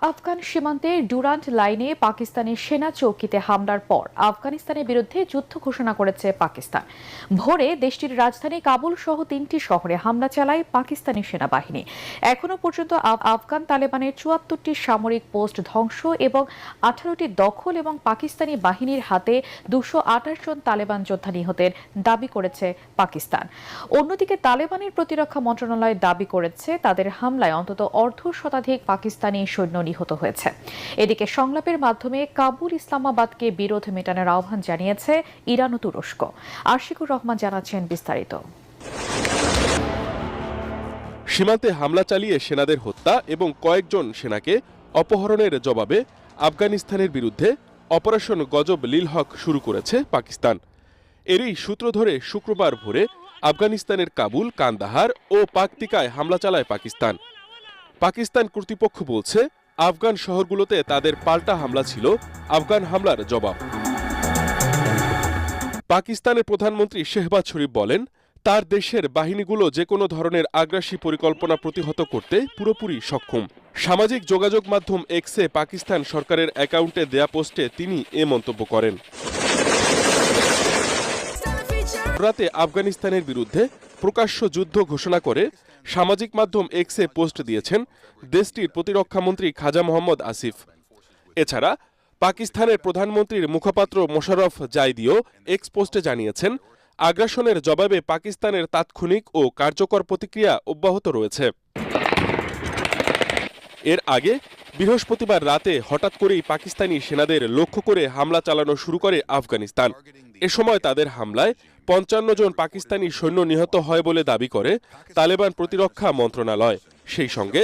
আফগান সীমান্তে ডুরান্ট লাইনে পাকিস্তানি সেনা চৌকিতে হামলার পর আফগানিস্তানের বিরুদ্ধে যুদ্ধ ঘোষণা করেছে পাকিস্তান। ভোরে দেশটির রাজধানী কাবুল সহ 3টি শহরে হামলা চালায় পাকিস্তানি সেনাবাহিনী। এখনো পর্যন্ত আফগান তালেবানের 74টি সামরিক পোস্ট ধ্বংস এবং 18টি দখল এবং পাকিস্তানি বাহিনীর হাতে 228 জন তালেবান যোদ্ধা নিহতের দাবি করেছে পাকিস্তান। অন্যদিকে তালেবানের প্রতিরক্ষা মন্ত্রণালয় দাবি করেছে তাদের হামলায় অন্তত অর্ধশতাধিক পাকিস্তানি সৈন্য নিহত হয়েছে। এদিকে সংলাপের মাধ্যমে কাবুল ইসলামাবাদকে বিরোধ মেটানোর আহ্বান জানিয়েছে ইরান ও তুরস্ক। আশিকুর রহমান জানাচ্ছেন বিস্তারিত। সীমান্তে হামলা চালিয়ে সেনাদের হত্যা এবং কয়েকজন সেনাকে অপহরণের জবাবে আফগানিস্তানের বিরুদ্ধে অপারেশন গজব লিল হক শুরু করেছে পাকিস্তান। এরই সূত্র ধরে শুক্রবার ভোরে আফগানিস্তানের কাবুল, কান্দাহার ও পাকতিকায় হামলা চালায় পাকিস্তান। পাকিস্তান কর্তৃপক্ষ বলছে আফগান শহরগুলোতে তাদের পাল্টা হামলা ছিল আফগান হামলার জবাব। পাকিস্তানের প্রধানমন্ত্রী শেহবাজ শরীফ বলেন, তার দেশের বাহিনীগুলো যে কোনো ধরনের আগ্রাসী পরিকল্পনা প্রতিহত করতে পুরোপুরি সক্ষম। সামাজিক যোগাযোগ মাধ্যম এক্সে পাকিস্তান সরকারের অ্যাকাউন্টে দেয়া পোস্টে তিনি এ মন্তব্য করেন। রাতে আফগানিস্তানের বিরুদ্ধে প্রকাশ্য যুদ্ধ ঘোষণা করে সামাজিক মাধ্যম এক্সে পোস্ট দিয়েছেন দেশটির প্রতিরক্ষামন্ত্রী খাজা মোহাম্মদ আসিফ। এছাড়া পাকিস্তানের প্রধানমন্ত্রীর মুখপাত্র মোশাররফ জাইদিও এক্স পোস্টে জানিয়েছেন, আগ্রাসনের জবাবে পাকিস্তানের তাৎক্ষণিক ও কার্যকর প্রতিক্রিয়া অব্যাহত রয়েছে। এর আগে বৃহস্পতিবার রাতে হঠাৎ করেই পাকিস্তানি সেনাদের লক্ষ্য করে হামলা চালানো শুরু করে আফগানিস্তান। এ সময় তাদের হামলায় 55 জন পাকিস্তানি সৈন্য নিহত হয় বলে দাবি করে তালেবান প্রতিরক্ষা মন্ত্রণালয়। সেই সঙ্গে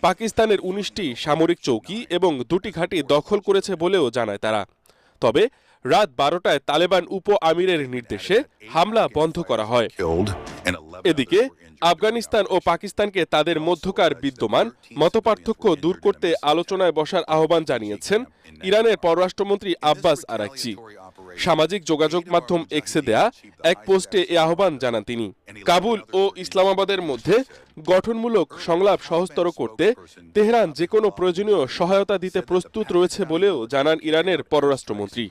পাকিস্তানের 19টি সামরিক চৌকি এবং 2টি ঘাঁটি দখল করেছে বলেও জানায় তারা। তবে রাত 12টায় তালেবান উপ আমিরের নির্দেশে হামলা বন্ধ করা হয়। এদিকে আফগানিস্তান ও পাকিস্তানকে তাদের মধ্যকার বিদ্যমান মতপার্থক্য দূর করতে আলোচনায় বসার আহ্বান জানিয়েছেন ইরানের পররাষ্ট্রমন্ত্রী আব্বাস আরাকচি। সামাজিক যোগাযোগ মাধ্যম এক্সে দেয়া এক পোস্টে এ আহ্বান জানান তিনি। কাবুল ও ইসলামাবাদের মধ্যে গঠনমূলক সংলাপ সহজতর করতে তেহরান যে কোনো প্রয়োজনীয় সহায়তা দিতে প্রস্তুত রয়েছে বলেও জানান ইরানের পররাষ্ট্রমন্ত্রী।